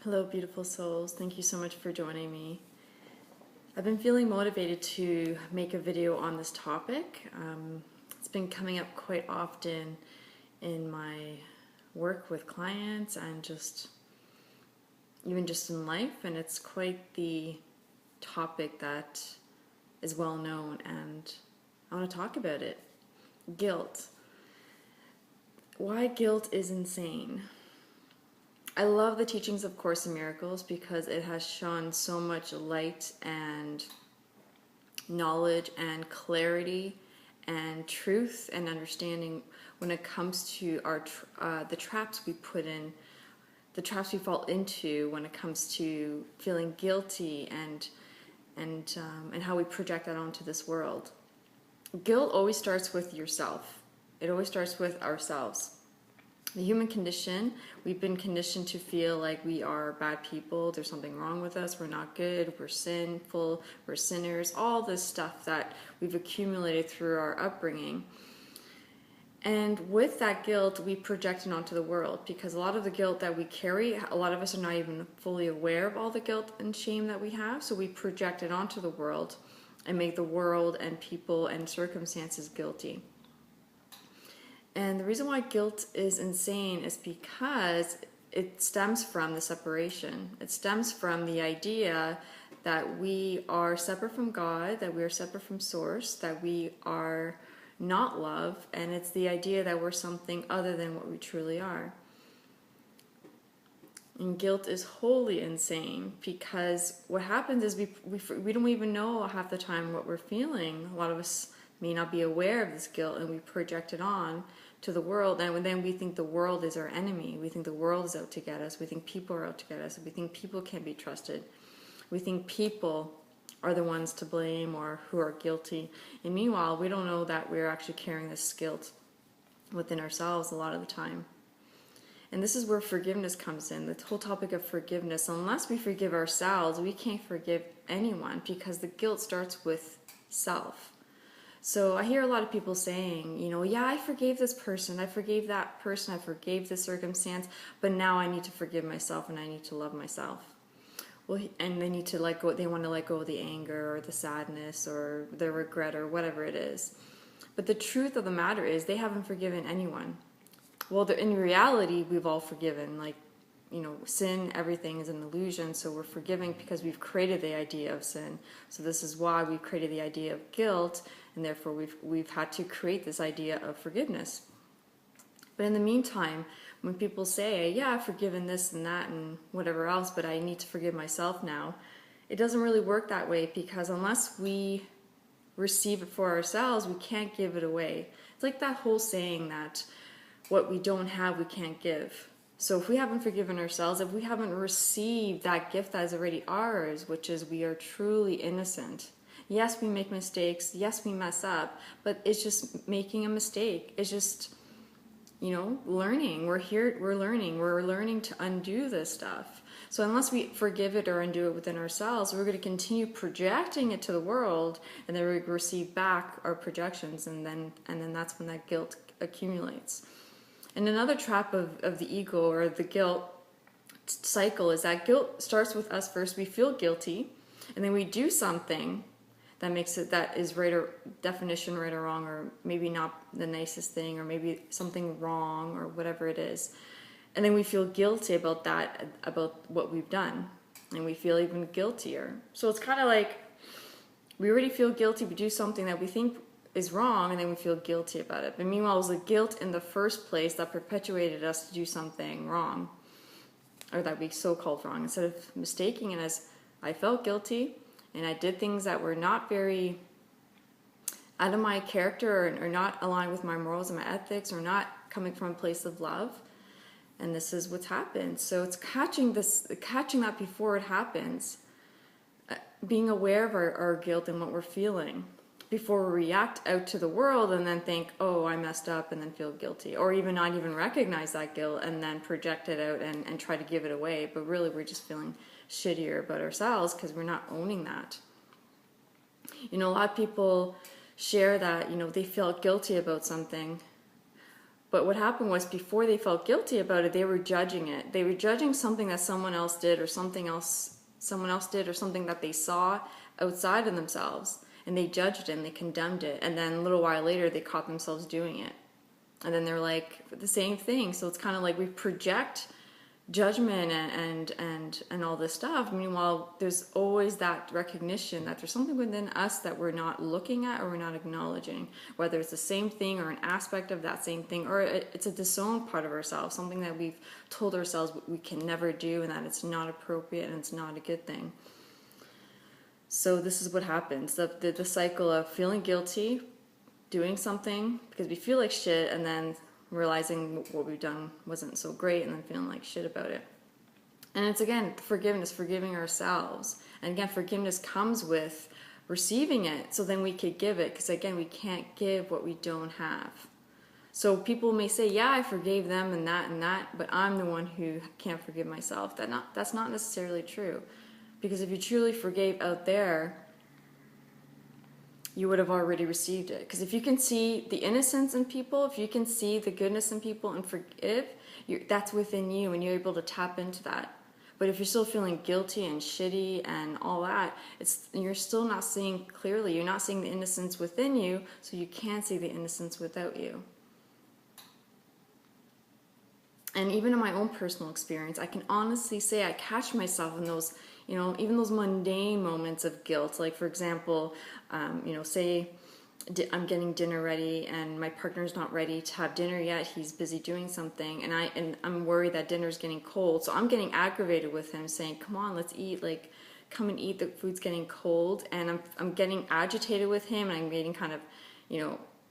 Hello, beautiful souls. Thank you so much for joining me. I've been feeling motivated to make a video on this topic. It's been coming up quite often in my work with clients and even just in life, and it's quite the topic that is well known, and I want to talk about it. Guilt. Why guilt is insane. I love the teachings of Course in Miracles because it has shone so much light and knowledge and clarity and truth and understanding when it comes to the traps we put in, the traps we fall into when it comes to feeling guilty and how we project that onto this world. Guilt always starts with yourself. It always starts with ourselves. The human condition, we've been conditioned to feel like we are bad people, there's something wrong with us, we're not good, we're sinful, we're sinners, all this stuff that we've accumulated through our upbringing. And with that guilt, we project it onto the world, because a lot of the guilt that we carry, a lot of us are not even fully aware of all the guilt and shame that we have, so we project it onto the world and make the world and people and circumstances guilty. And the reason why guilt is insane is because it stems from the separation. It stems from the idea that we are separate from God, that we are separate from Source, that we are not love, and it's the idea that we're something other than what we truly are. And guilt is wholly insane because what happens is we don't even know half the time what we're feeling. A lot of us may not be aware of this guilt, and we project it on to the world, and then we think the world is our enemy. We think the world is out to get us. We think people are out to get us. We think people can't be trusted. We think people are the ones to blame or who are guilty. And meanwhile, we don't know that we're actually carrying this guilt within ourselves a lot of the time. And this is where forgiveness comes in, the whole topic of forgiveness. Unless we forgive ourselves, we can't forgive anyone, because the guilt starts with self. So I hear a lot of people saying, yeah, I forgave this person, I forgave that person, I forgave this circumstance, but now I need to forgive myself and I need to love myself. Well, and they need to let go, they want to let go of the anger or the sadness or the regret or whatever it is. But the truth of the matter is they haven't forgiven anyone. Well, in reality, we've all forgiven. Sin, everything is an illusion, so we're forgiving because we've created the idea of sin. So this is why we've created the idea of guilt, and therefore we've had to create this idea of forgiveness. But in the meantime, when people say, yeah, I've forgiven this and that and whatever else, but I need to forgive myself now, it doesn't really work that way, because unless we receive it for ourselves, we can't give it away. It's like that whole saying that what we don't have, we can't give. So if we haven't forgiven ourselves, if we haven't received that gift that is already ours, which is we are truly innocent. Yes, we make mistakes. Yes, we mess up. But it's just making a mistake. It's just, learning. We're learning to undo this stuff. So unless we forgive it or undo it within ourselves, we're going to continue projecting it to the world, and then we receive back our projections, and then that's when that guilt accumulates. And another trap of the ego or the guilt cycle is that guilt starts with us first. We feel guilty, and then we do something that is right or definition right or wrong, or maybe not the nicest thing, or maybe something wrong, or whatever it is. And then we feel guilty about that, about what we've done, and we feel even guiltier. So it's kind of like we already feel guilty. We do something that we think is wrong, and then we feel guilty about it. But meanwhile, it was the guilt in the first place that perpetuated us to do something wrong, or that we so-called wrong. Instead of mistaking it as, I felt guilty, and I did things that were not very out of my character, or not aligned with my morals and my ethics, or not coming from a place of love. And this is what's happened. So it's catching that before it happens, being aware of our guilt and what we're feeling, before we react out to the world and then think, oh, I messed up, and then feel guilty, or even not even recognize that guilt and then project it out and try to give it away. But really, we're just feeling shittier about ourselves because we're not owning that. A lot of people share that, they feel guilty about something, But what happened was, before they felt guilty about it, they were judging it. They were judging something that someone else did, or something that they saw outside of themselves. And they judged it and they condemned it. And then a little while later, they caught themselves doing it. And then they're like the same thing. So it's kind of like we project judgment and all this stuff. Meanwhile, there's always that recognition that there's something within us that we're not looking at or we're not acknowledging, whether it's the same thing or an aspect of that same thing, or it's a disowned part of ourselves, something that we've told ourselves we can never do and that it's not appropriate and it's not a good thing. So this is what happens, the cycle of feeling guilty, doing something because we feel like shit, and then realizing what we've done wasn't so great, and then feeling like shit about it. And it's, again, forgiveness, forgiving ourselves. And again, forgiveness comes with receiving it, so then we could give it, because again, we can't give what we don't have. So people may say, yeah, I forgave them and that, but I'm the one who can't forgive myself. That's not necessarily true. Because if you truly forgave out there, you would have already received it. Because if you can see the innocence in people, if you can see the goodness in people and forgive, that's within you, and you're able to tap into that. But if you're still feeling guilty and shitty and all that, you're still not seeing clearly. You're not seeing the innocence within you, so you can't see the innocence without you. And even in my own personal experience, I can honestly say I catch myself in those, even those mundane moments of guilt. Like, for example, say I'm getting dinner ready and my partner's not ready to have dinner yet. He's busy doing something, and I'm worried that dinner's getting cold. So I'm getting aggravated with him, saying, "Come on, let's eat. Like, come and eat. The food's getting cold." And I'm getting agitated with him, and I'm getting kind of,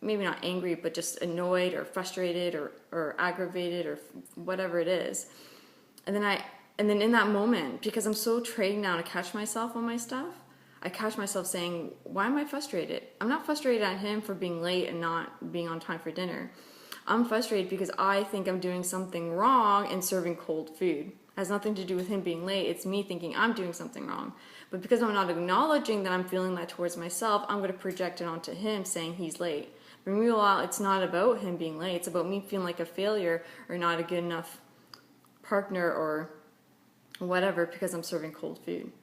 maybe not angry, but just annoyed or frustrated or aggravated or whatever it is. And then in that moment, because I'm so trained now to catch myself on my stuff, I catch myself saying, why am I frustrated? I'm not frustrated at him for being late and not being on time for dinner. I'm frustrated because I think I'm doing something wrong in serving cold food. It has nothing to do with him being late. It's me thinking I'm doing something wrong. But because I'm not acknowledging that I'm feeling that towards myself, I'm going to project it onto him saying he's late. But meanwhile, it's not about him being late. It's about me feeling like a failure or not a good enough partner or whatever because I'm serving cold food.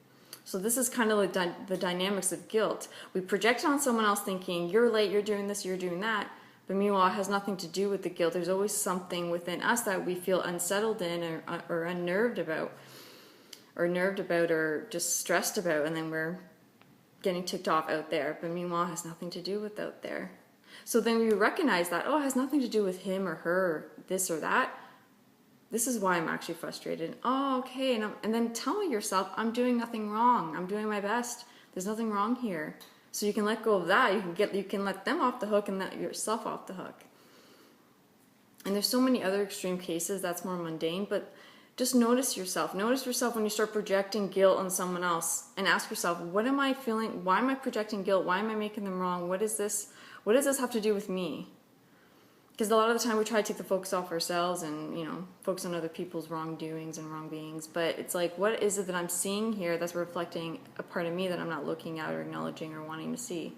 So this is kind of like the dynamics of guilt. We project on someone else thinking, you're late, you're doing this, you're doing that. But meanwhile, it has nothing to do with the guilt. There's always something within us that we feel unsettled in or unnerved about, or just stressed about, and then we're getting ticked off out there. But meanwhile, it has nothing to do with out there. So then we recognize that, it has nothing to do with him or her or this or that. This is why I'm actually frustrated. Oh, okay. And then tell yourself, I'm doing nothing wrong. I'm doing my best. There's nothing wrong here. So you can let go of that. You can let them off the hook and let yourself off the hook. And there's so many other extreme cases that's more mundane, but just notice yourself. Notice yourself when you start projecting guilt on someone else, and ask yourself, what am I feeling? Why am I projecting guilt? Why am I making them wrong? What does this have to do with me? Because a lot of the time we try to take the focus off ourselves and, focus on other people's wrongdoings and wrong beings. But it's like, what is it that I'm seeing here that's reflecting a part of me that I'm not looking at or acknowledging or wanting to see?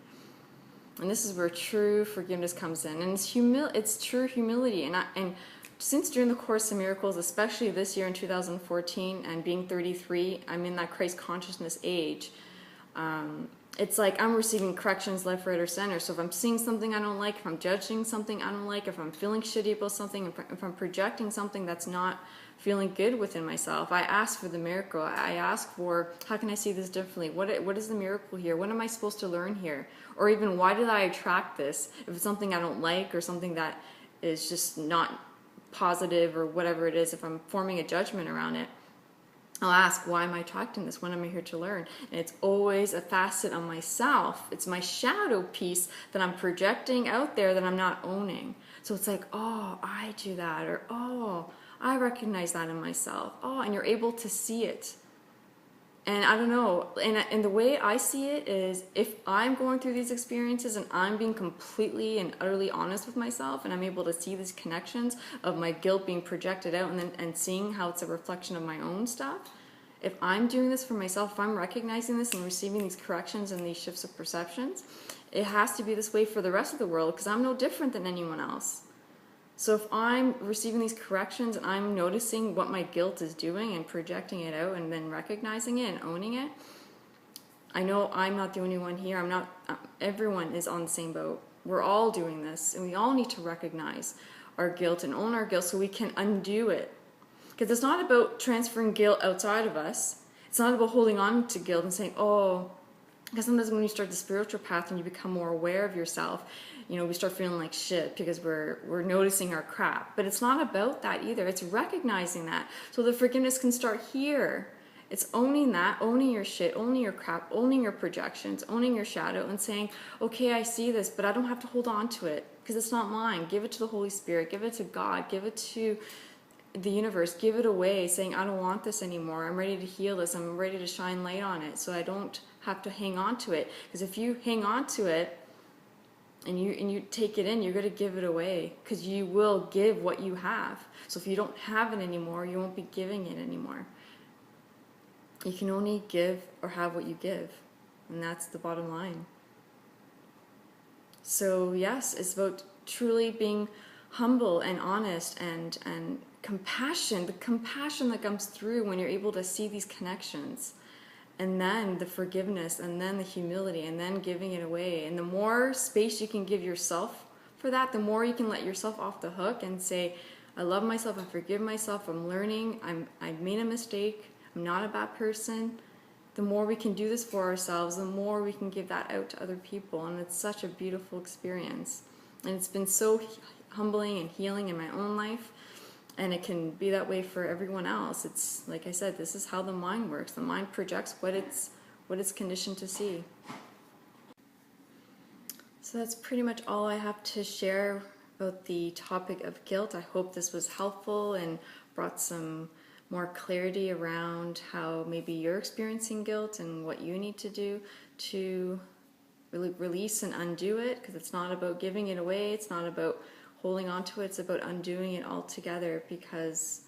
And this is where true forgiveness comes in. And it's true humility. And since during the Course in Miracles, especially this year in 2014, and being 33, I'm in that Christ consciousness age. It's like I'm receiving corrections left, right, or center. So if I'm seeing something I don't like, if I'm judging something I don't like, if I'm feeling shitty about something, if I'm projecting something that's not feeling good within myself, I ask for the miracle. I ask for, how can I see this differently? What is the miracle here? What am I supposed to learn here? Or even, why did I attract this? If it's something I don't like or something that is just not positive or whatever it is, if I'm forming a judgment around it, I'll ask, why am I attracting this? What am I here to learn? And it's always a facet of myself. It's my shadow piece that I'm projecting out there that I'm not owning. So it's like, oh, I do that. Or, oh, I recognize that in myself. Oh, and you're able to see it. And I don't know. And the way I see it is, if I'm going through these experiences and I'm being completely and utterly honest with myself, and I'm able to see these connections of my guilt being projected out and seeing how it's a reflection of my own stuff, if I'm doing this for myself, if I'm recognizing this and receiving these corrections and these shifts of perceptions, it has to be this way for the rest of the world, because I'm no different than anyone else. So if I'm receiving these corrections and I'm noticing what my guilt is doing and projecting it out and then recognizing it and owning it, I know I'm not the only one here. Everyone is on the same boat. We're all doing this, and we all need to recognize our guilt and own our guilt so we can undo it. Because it's not about transferring guilt outside of us. It's not about holding on to guilt and saying, oh, because sometimes when you start the spiritual path and you become more aware of yourself, we start feeling like shit because we're noticing our crap. But it's not about that either. It's recognizing that. So the forgiveness can start here. It's owning that, owning your shit, owning your crap, owning your projections, owning your shadow, and saying, okay, I see this, but I don't have to hold on to it because it's not mine. Give it to the Holy Spirit. Give it to God. Give it to the universe. Give it away, saying, I don't want this anymore. I'm ready to heal this. I'm ready to shine light on it so I don't have to hang on to it. Because if you hang on to it and you take it in, you're going to give it away because you will give what you have. So if you don't have it anymore, you won't be giving it anymore. You can only give or have what you give, and that's the bottom line. So yes, it's about truly being humble and honest and compassion, the compassion that comes through when you're able to see these connections, and then the forgiveness, and then the humility, and then giving it away. And the more space you can give yourself for that, the more you can let yourself off the hook and say, I love myself, I forgive myself, I'm learning, I made a mistake, I'm not a bad person. The more we can do this for ourselves, the more we can give that out to other people. And it's such a beautiful experience. And it's been so humbling and healing in my own life. And it can be that way for everyone else. It's like I said, this is how the mind works. The mind projects what it's conditioned to see. So that's pretty much all I have to share about the topic of guilt. I hope this was helpful and brought some more clarity around how maybe you're experiencing guilt and what you need to do to release and undo it, because it's not about giving it away, it's not about holding on to it, it's about undoing it altogether, because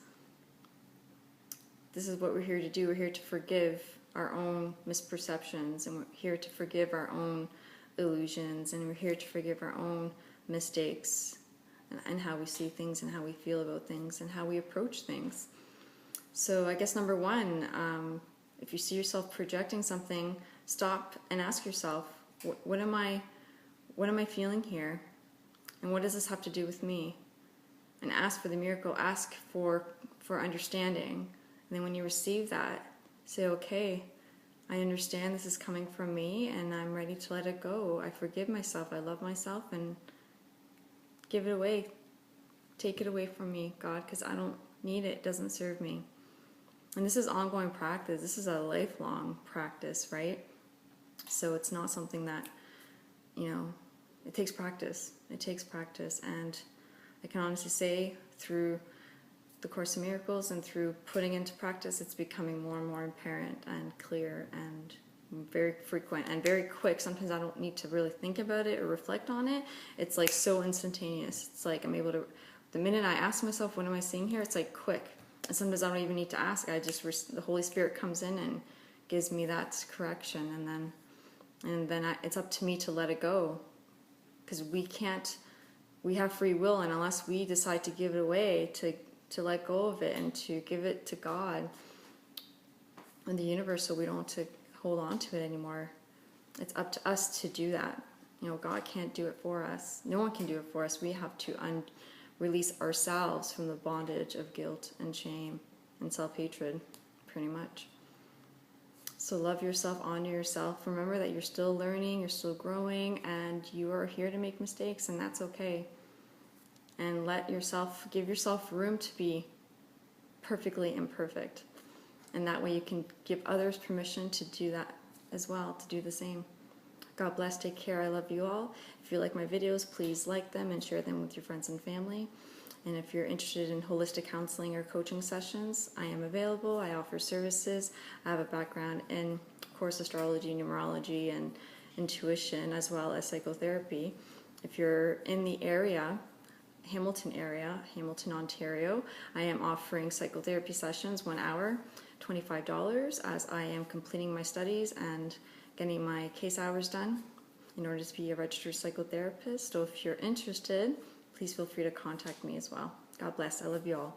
this is what we're here to do. We're here to forgive our own misperceptions, and we're here to forgive our own illusions, and we're here to forgive our own mistakes and how we see things and how we feel about things and how we approach things. So I guess number one, if you see yourself projecting something, stop and ask yourself, what am I feeling here? And what does this have to do with me? And ask for the miracle, ask for understanding. And then when you receive that, say, okay, I understand this is coming from me and I'm ready to let it go. I forgive myself, I love myself, and give it away. Take it away from me, God, because I don't need it. It doesn't serve me. And this is ongoing practice. This is a lifelong practice, right? So it's not something that, it takes practice. It takes practice. And I can honestly say through the Course in Miracles and through putting into practice, it's becoming more and more apparent and clear and very frequent and very quick. Sometimes I don't need to really think about it or reflect on it. It's like so instantaneous. It's like I'm able to, the minute I ask myself, what am I seeing here? It's like quick. And sometimes I don't even need to ask. The Holy Spirit comes in and gives me that correction, and then it's up to me to let it go, because we have free will, and unless we decide to give it away, to let go of it and to give it to God and the universe, so we don't have to hold on to it anymore. It's up to us to do that. God can't do it for us. No one can do it for us. We have to release ourselves from the bondage of guilt and shame and self-hatred, pretty much. So love yourself, honor yourself. Remember that you're still learning, you're still growing, and you are here to make mistakes, and that's okay. And give yourself room to be perfectly imperfect. And that way you can give others permission to do that as well, to do the same. God bless, take care, I love you all. If you like my videos, please like them and share them with your friends and family. And if you're interested in holistic counseling or coaching sessions, I am available. I offer services. I have a background in, of course, astrology, numerology, and intuition, as well as psychotherapy. If you're in the area, Hamilton, Ontario, I am offering psychotherapy sessions, 1 hour, $25, as I am completing my studies and getting my case hours done in order to be a registered psychotherapist. So if you're interested, please feel free to contact me as well. God bless. I love you all.